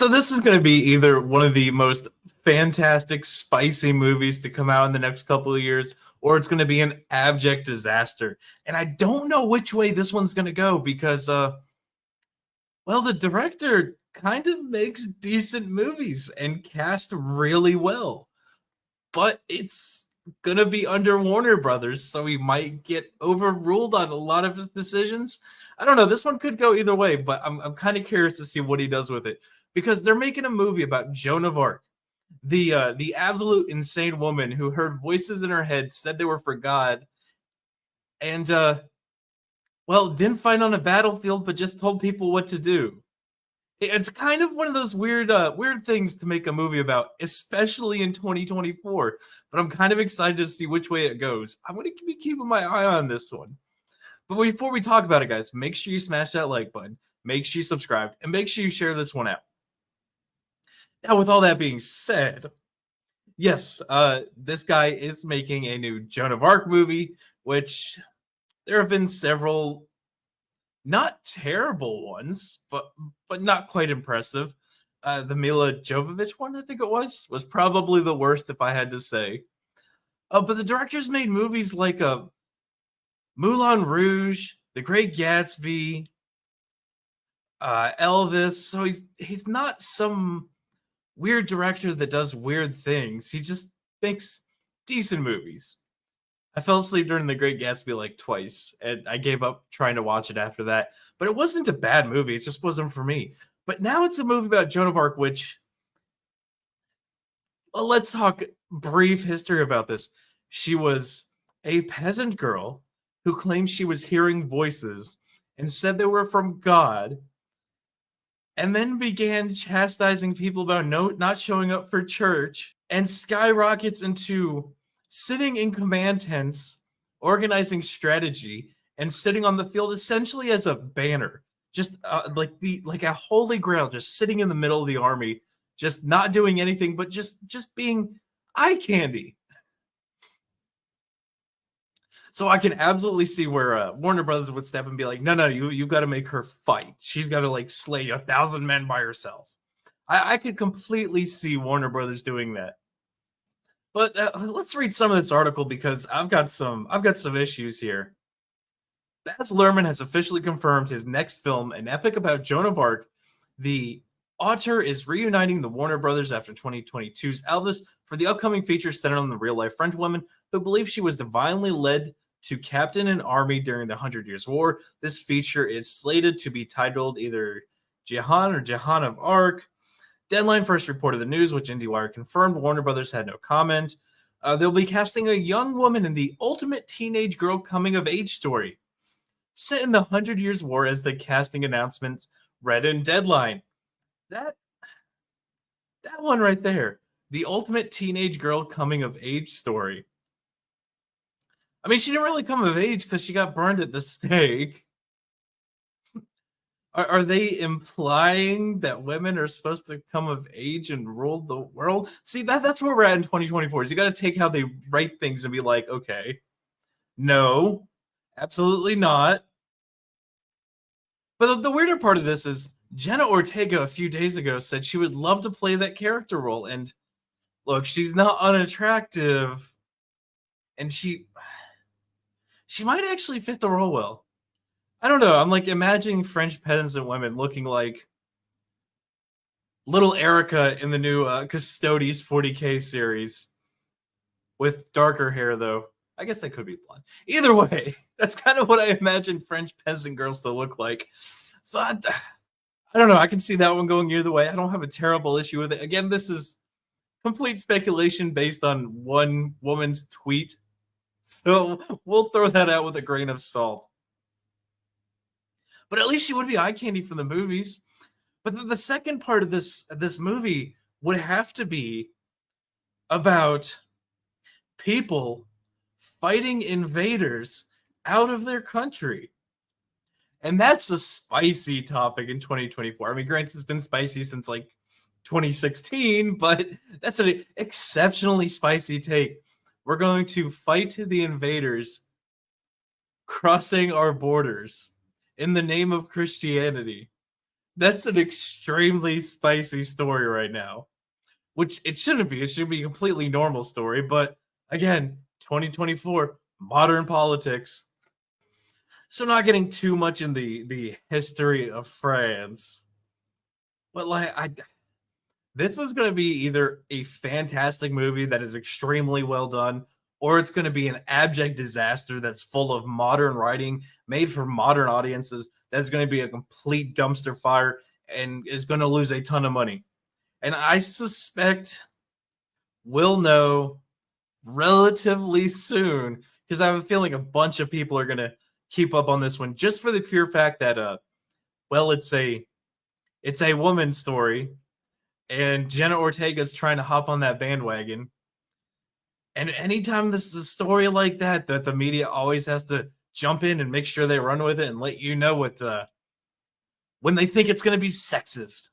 So this is going to be either one of the most fantastic, spicy movies to come out in the next couple of years, or it's going to be an abject disaster. And I don't know which way this one's going to go because, well, the director kind of makes decent movies and cast really well, but it's going to be under Warner Brothers, so he might get overruled on a lot of his decisions. I don't know. This one could go either way, but I'm kind of curious to see what he does with it because they're making a movie about Joan of Arc, the absolute insane woman who heard voices in her head, said they were for God, and well, didn't fight on a battlefield, but just told people what to do. It's kind of one of those weird things to make a movie about, especially in 2024. But I'm kind of excited to see which way it goes. I'm going to be keeping my eye on this one. But before we talk about it, guys, make sure you smash that like button, make sure you subscribe, and make sure you share this one out. Now, with all that being said, yes, this guy is making a new Joan of Arc movie, which there have been several not terrible ones, but not quite impressive. The Mila Jovovich one, I think it was probably the worst if I had to say. But the director's made movies like Moulin Rouge, The Great Gatsby, Elvis. So he's not some weird director that does weird things. He just makes decent movies. I fell asleep during The Great Gatsby like twice, and I gave up trying to watch it after that. But it wasn't a bad movie. It just wasn't for me. But now it's a movie about Joan of Arc, which, well, let's talk brief history about this. She was a peasant girl who claimed she was hearing voices and said they were from God, and then began chastising people about not showing up for church, and skyrockets into sitting in command tents, organizing strategy, and sitting on the field essentially as a banner, just like a holy grail, just sitting in the middle of the army, just not doing anything, but just being eye candy. So I can absolutely see where Warner Brothers would step and be like, no, you got to make her fight. She's got to like slay 1,000 men by herself. I could completely see Warner Brothers doing that. But let's read some of this article because I've got some issues here. Baz Luhrmann has officially confirmed his next film, an epic about Joan of Arc. The author is reuniting the Warner Brothers after 2022's Elvis for the upcoming feature centered on the real-life French woman who believes she was divinely led to captain an army during the 100 Years' War. This feature is slated to be titled either Jehan or Jehan of Arc. Deadline first reported the news, which IndieWire confirmed. Warner Brothers had no comment. They'll be casting a young woman in the ultimate teenage girl coming-of-age story, set in the 100 Years' War, as the casting announcement read in Deadline. That one right there, the ultimate teenage girl coming-of-age story. I mean, she didn't really come of age because she got burned at the stake. Are they implying that women are supposed to come of age and rule the world? See, that's where we're at in 2024. Is you got to take how they write things and be like, okay, no, absolutely not. But the weirder part of this is Jenna Ortega a few days ago said she would love to play that character role. And look, she's not unattractive, and she might actually fit the role well. I don't know. I'm like imagining French peasant women looking like little Erica in the new Custodes 40K series with darker hair, though. I guess they could be blonde. Either way, that's kind of what I imagine French peasant girls to look like. So I don't know. I can see that one going either way. I don't have a terrible issue with it. Again, this is complete speculation based on one woman's tweet. So we'll throw that out with a grain of salt. But at least she would be eye candy from the movies. But the second part of this movie would have to be about people fighting invaders out of their country. And that's a spicy topic in 2024. I mean, granted, it's been spicy since like 2016, but that's an exceptionally spicy take. We're going to fight the invaders crossing our borders in the name of Christianity. That's an extremely spicy story right now, which it shouldn't be. It should be a completely normal story. But again, 2024, modern politics. So not getting too much in the history of France, but like I this is going to be either a fantastic movie that is extremely well done, or it's going to be an abject disaster that's full of modern writing made for modern audiences. That's going to be a complete dumpster fire and is going to lose a ton of money. And I suspect we'll know relatively soon because I have a feeling a bunch of people are going to keep up on this one just for the pure fact that well, it's a woman's story and Jenna Ortega's trying to hop on that bandwagon. And anytime this is a story like that, that the media always has to jump in and make sure they run with it and let you know what when they think it's going to be sexist.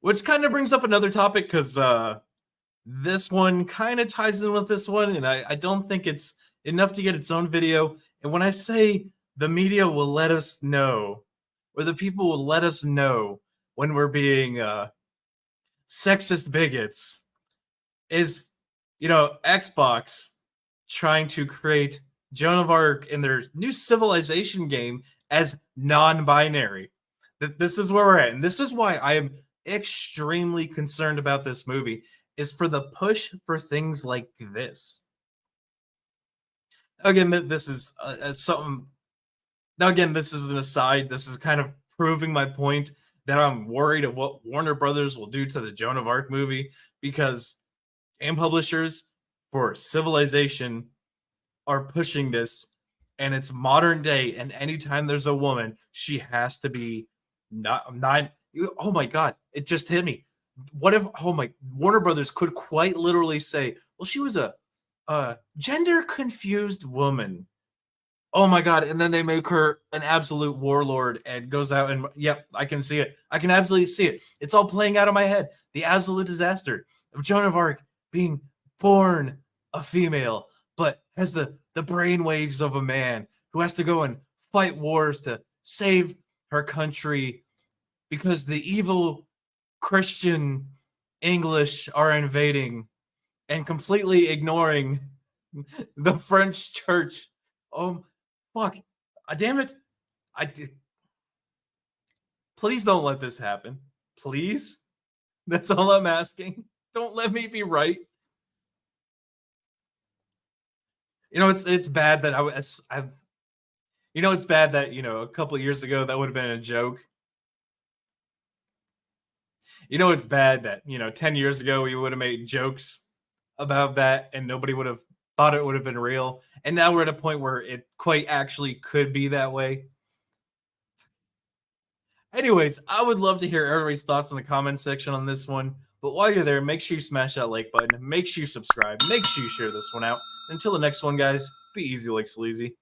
Which kind of brings up another topic because this one kind of ties in with this one, and I don't think it's enough to get its own video. And when I say the media will let us know, or the people will let us know when we're being sexist bigots, is Xbox trying to create Joan of Arc in their new Civilization game as non-binary. This is where we're at, and this is why I am extremely concerned about this movie. Is for the push for things like this. Again, this is something. Now, again, this is an aside. This is kind of proving my point that I'm worried of what Warner Brothers will do to the Joan of Arc movie because game publishers for Civilization are pushing this, and it's modern day. And anytime there's a woman, she has to be not. Oh my god! It just hit me. What if? Oh my! Warner Brothers could quite literally say, "Well, she was a gender confused woman." Oh my god! And then they make her an absolute warlord and goes out and yep, I can see it. I can absolutely see it. It's all playing out of my head. The absolute disaster of Joan of Arc being born a female, but has the brainwaves of a man who has to go and fight wars to save her country because the evil Christian English are invading and completely ignoring the French church. Oh, fuck. Damn it. I did. Please don't let this happen. Please. That's all I'm asking. Don't let me be right. It's bad that it's bad that a couple of years ago that would have been a joke. It's bad that 10 years ago we would have made jokes about that and nobody would have thought it would have been real, and now we're at a point where it quite actually could be that way. Anyways, I would love to hear everybody's thoughts in the comment section on this one, but while you're there, make sure you smash that like button, make sure you subscribe, make sure you share this one out. Until the next one, guys, be easy like sleazy.